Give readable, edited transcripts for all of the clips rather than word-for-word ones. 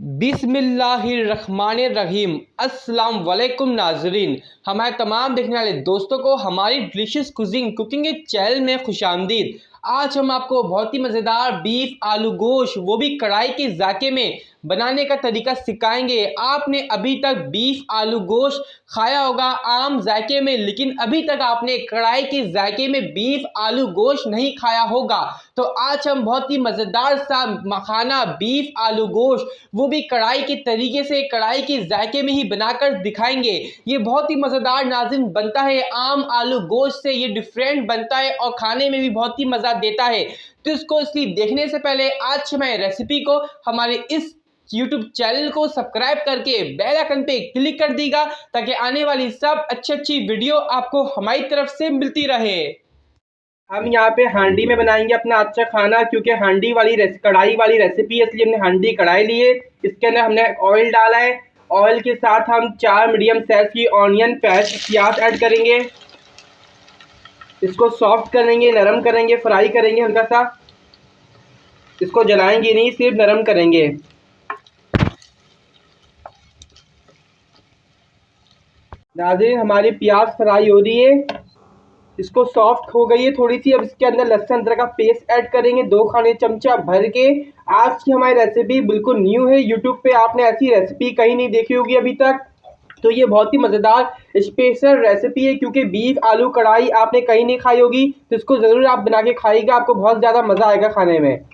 बिस्मिल्लाहिर्रहमानिर्रहीम। अस्सलाम वालेकुम नाजरीन, हमारे तमाम देखने वाले दोस्तों को हमारी डिलीशियस कुकिंग के चैनल में खुशामदीद। आज हम आपको बहुत ही मज़ेदार बीफ आलू गोश्त, वो भी कढ़ाई के जाके में बनाने का तरीका सिखाएंगे। आपने अभी तक बीफ आलू गोश्त खाया होगा आम जायके में, लेकिन अभी तक आपने कढ़ाई के जायके में बीफ आलू गोश्त नहीं खाया होगा। तो आज हम बहुत ही मज़ेदार सा मखाना बीफ आलू गोश्त, वो भी कढ़ाई के तरीके से, कढ़ाई के जायके में ही बनाकर दिखाएंगे। ये बहुत ही मज़ेदार नाज़रीन बनता है, आम आलू गोश्त से ये डिफरेंट बनता है और खाने में भी बहुत ही मज़ा देता है। तो इसको इसलिए देखने से पहले आज मैं रेसिपी को हमारे इस YouTube चैनल को सब्सक्राइब करके बेल आइकन पे क्लिक कर दीजिएगा, ताकि आने वाली सब अच्छी वीडियो आपको हमारी तरफ से मिलती रहे। हम यहाँ पे हांडी में बनाएंगे अपना अच्छा खाना, क्योंकि हांडी वाली कढ़ाई वाली रेसिपी है, इसलिए हमने हांडी कढ़ाई ली है। इसके अंदर हमने ऑयल डाला है। ऑयल के साथ हम 4 मीडियम साइज की ऑनियन प्याज ऐड करेंगे। इसको सॉफ्ट करेंगे, नरम करेंगे, फ्राई करेंगे हल्का सा। इसको जलाएंगे नहीं, सिर्फ नरम करेंगे। नाज़रीन, हमारी प्याज फ्राई हो रही है, इसको सॉफ्ट हो गई है थोड़ी सी। अब इसके अंदर लहसुन अदरक का पेस्ट ऐड करेंगे 2 खाने चमचा भर के। आज की हमारी रेसिपी बिल्कुल न्यू है, यूट्यूब पे आपने ऐसी रेसिपी कहीं नहीं देखी होगी अभी तक। तो ये बहुत ही मज़ेदार स्पेशल रेसिपी है, क्योंकि बीफ आलू कढ़ाई आपने कहीं नहीं खाई होगी। तो इसको ज़रूर आप बना के खाइएगा, आपको बहुत ज़्यादा मज़ा आएगा खाने में।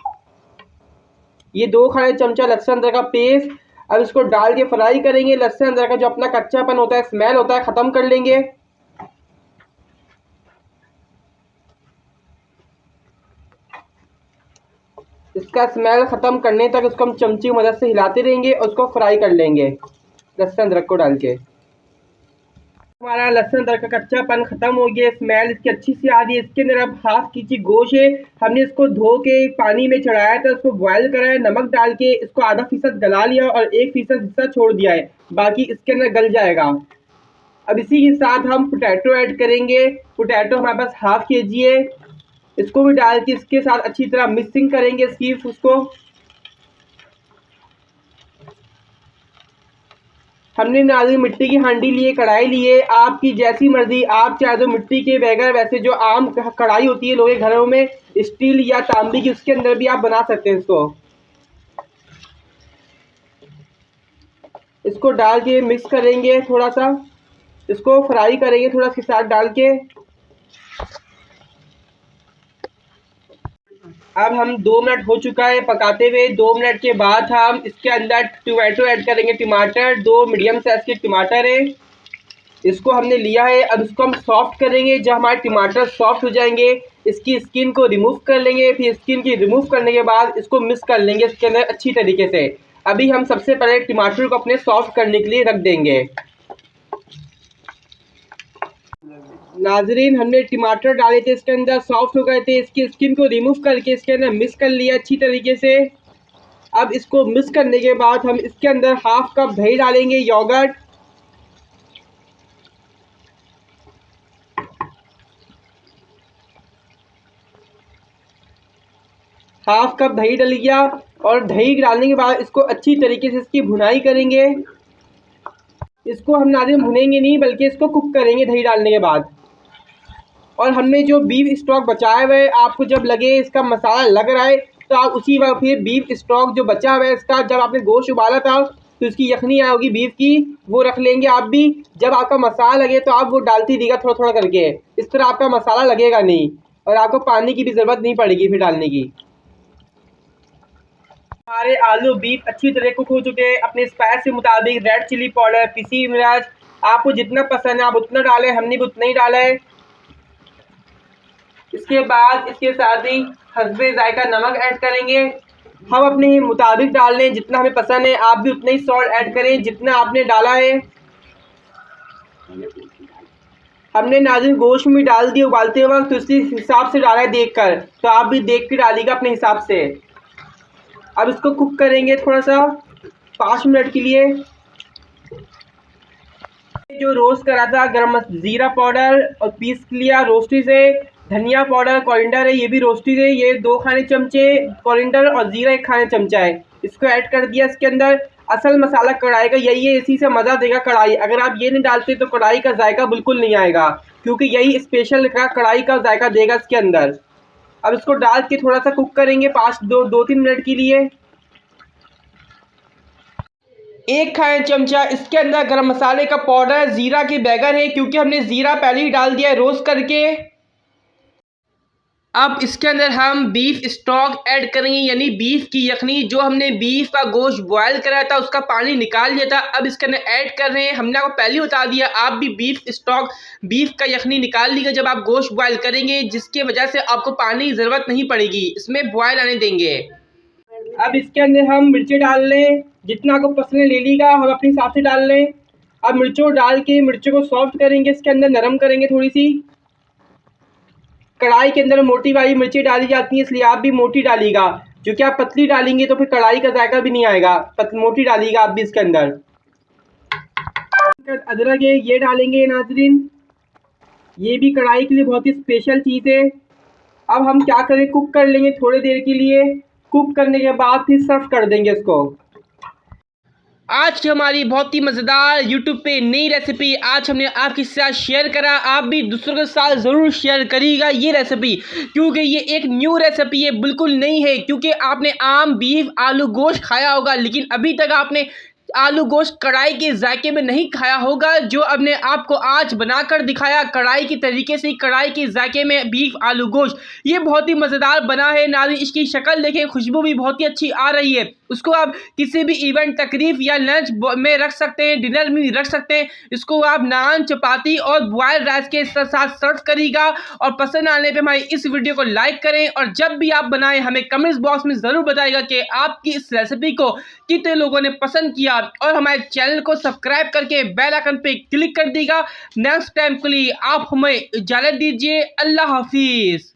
ये 2 खाने चमचा लहसुन अदरक का पेस्ट, अब इसको डाल के फ्राई करेंगे। लहसुन अदरक का जो अपना कच्चापन होता है, स्मेल होता है, ख़त्म कर लेंगे। इसका स्मेल ख़त्म करने तक उसको हम चमची की मदद से हिलाते रहेंगे और उसको फ्राई कर लेंगे लहसुन अदरक को डाल के। हमारा लहसुन अदरक का कच्चापन ख़त्म हो गया, स्मेल इसकी अच्छी सी आ रही है। इसके अंदर अब हाफ केजी गोश्त है, हमने इसको धो के पानी में चढ़ाया था, इसको बॉयल करा है, नमक डाल के इसको आधा फीसद गला लिया और 1% हिस्सा छोड़ दिया है, बाकी इसके अंदर गल जाएगा। अब इसी के साथ हम पोटैटो ऐड करेंगे। पोटैटो हमारे पास हाफ केजी है, इसको भी डाल के इसके साथ अच्छी तरह मिक्सिंग करेंगे इसकी उसको। हमने नाज़रीन मिट्टी की हांडी लिए, कढ़ाई लिए, आपकी जैसी मर्जी। आप चाहे तो मिट्टी के बगैर वैसे जो आम कढ़ाई होती है लोग के घरों में, स्टील या तांबे की, उसके अंदर भी आप बना सकते हैं। इसको डाल के मिक्स करेंगे, थोड़ा सा इसको फ्राई करेंगे थोड़ा इसके साथ डाल के। अब हम 2 मिनट हो चुका है पकाते हुए। 2 मिनट के बाद हम इसके अंदर टमाटो ऐड करेंगे। टमाटर 2 मीडियम साइज के टमाटर है, इसको हमने लिया है। अब इसको हम सॉफ्ट करेंगे। जब हमारे टमाटर सॉफ्ट हो जाएंगे, इसकी स्किन को रिमूव कर लेंगे। फिर स्किन की रिमूव करने के बाद इसको मिक्स कर लेंगे इसके अंदर अच्छी तरीके से। अभी हम सबसे पहले टमाटर को अपने सॉफ्ट करने के लिए रख देंगे। नाजरीन, हमने टमाटर डाले थे, इसके अंदर सॉफ्ट हो गए थे, इसकी स्किन को रिमूव करके इसके अंदर मिक्स कर लिया अच्छी तरीके से। अब इसको मिक्स करने के बाद हम इसके अंदर हाफ कप दही डालेंगे, योगर्ट। हाफ कप दही डल गया और दही डालने के बाद इसको अच्छी तरीके से इसकी भुनाई करेंगे। इसको हम नाज़रीन भुनेंगे नहीं, बल्कि इसको कुक करेंगे दही डालने के बाद। और हमने जो बीफ स्टॉक बचाया हुआ है, आपको जब लगे इसका मसाला लग रहा है, तो आप उसी वक्त फिर बीफ स्टॉक जो बचा हुआ है इसका, जब आपने गोश्त उबाला था तो इसकी यखनी आई होगी बीफ की, वो रख लेंगे आप भी। जब आपका मसाला लगे तो आप वो डालती रहिएगा थोड़ा थोड़ा करके, इस तरह आपका मसाला लगेगा नहीं और आपको पानी की भी ज़रूरत नहीं पड़ेगी फिर डालने की। हमारे आलू बीफ अच्छी तरह कुक हो चुके हैं। अपने स्पाइस के मुताबिक रेड चिली पाउडर, पिसी मिर्च, आपको जितना पसंद है आप उतना डालें, हमने भी उतना ही डाला है। इसके बाद इसके साथ ही हस्बे जायका नमक ऐड करेंगे। हम अपने मुताबिक डाल लें, जितना हमें पसंद है। आप भी उतना ही सॉल्ट ऐड करें जितना आपने डाला है। हमने नाज़रीन गोश्त में डाल दिया उबालते वक्त, तो इसी हिसाब से डाला है देख कर, तो आप भी देख के डालिएगा अपने हिसाब से। अब इसको कुक करेंगे थोड़ा सा 5 मिनट के लिए। जो रोस्ट करा था गरम ज़ीरा पाउडर और पीस लिया रोस्टी से, धनिया पाउडर, कोरिएंडर है, ये भी रोस्टेड है, ये 2 खाने चमचे कोरिएंडर और ज़ीरा 1 खाने चमचा है, इसको ऐड कर दिया इसके अंदर। असल मसाला कढ़ाई का यही है, इसी से मज़ा देगा कढ़ाई। अगर आप ये नहीं डालते तो कढ़ाई का जायका बिल्कुल नहीं आएगा, क्योंकि यही स्पेशल का कढ़ाई का जायका देगा इसके अंदर। अब इसको डाल के थोड़ा सा कुक करेंगे 2-3 मिनट के लिए। 1 खाने चमचा इसके अंदर गरम मसाले का पाउडर, ज़ीरा के बैगन है, क्योंकि हमने ज़ीरा पहले ही डाल दिया है रोस्ट करके। अब इसके अंदर हम बीफ स्टॉक ऐड करेंगे, यानी बीफ की यखनी। जो हमने बीफ का गोश्त बॉयल कराया था उसका पानी निकाल लिया था, अब इसके अंदर ऐड कर रहे हैं। हमने आपको पहले ही बता दिया, आप भी बीफ स्टॉक, बीफ का यखनी निकाल लीजिएगा जब आप गोश्त बॉयल करेंगे, जिसके वजह से आपको पानी की ज़रूरत नहीं पड़ेगी, इसमें बॉयल आने देंगे। अब इसके अंदर हम मिर्चें डाल लें, जितना आपको पसंद ले लीजिएगा, हम अपने हिसाब से डाल लें। अब मिर्चों डाल के मिर्चों को सॉफ्ट करेंगे, इसके अंदर नरम करेंगे थोड़ी सी। कढ़ाई के अंदर मोटी वाली मिर्ची डाली जाती है, इसलिए आप भी मोटी डालिएगा, क्योंकि आप पतली डालेंगे तो फिर कढ़ाई का जायका भी नहीं आएगा। मोटी डालिएगा आप भी इसके अंदर। अदरक है ये डालेंगे नाज़रीन, ये भी कढ़ाई के लिए बहुत ही स्पेशल चीज़ है। अब हम क्या करें, कुक कर लेंगे थोड़ी देर के लिए। कुक करने के बाद फिर सर्व कर देंगे इसको। आज की हमारी बहुत ही मज़ेदार यूट्यूब पे नई रेसिपी आज हमने आपके साथ शेयर करा। आप भी दूसरों के साथ ज़रूर शेयर करिएगा ये रेसिपी, क्योंकि ये एक न्यू रेसिपी है, बिल्कुल नई है। क्योंकि आपने आम बीफ आलू गोश्त खाया होगा, लेकिन अभी तक आपने आलू गोश्त कढ़ाई के जायके में नहीं खाया होगा। जो हमने आपको आज बनाकर दिखाया कढ़ाई की तरीके से, कढ़ाई के जायके में बीफ आलू गोश्त, ये बहुत ही मज़ेदार बना है नाज़रीन। इसकी शक्ल देखें, खुशबू भी बहुत ही अच्छी आ रही है। उसको आप किसी भी इवेंट, तकरीफ या लंच में रख सकते हैं, डिनर में भी रख सकते हैं। इसको आप नान, चपाती और बॉयल्ड राइस के साथ सर्व करिएगा। और पसंद आने पे हमारी इस वीडियो को लाइक करें, और जब भी आप बनाएं हमें कमेंट्स बॉक्स में ज़रूर बताइएगा कि आपकी इस रेसिपी को कितने लोगों ने पसंद किया। और हमारे चैनल को सब्सक्राइब करके बेल आइकन पे क्लिक कर दीजिएगा। नेक्स्ट टाइम के लिए आप हमें इजाज़त दीजिए। अल्लाह हाफिज़।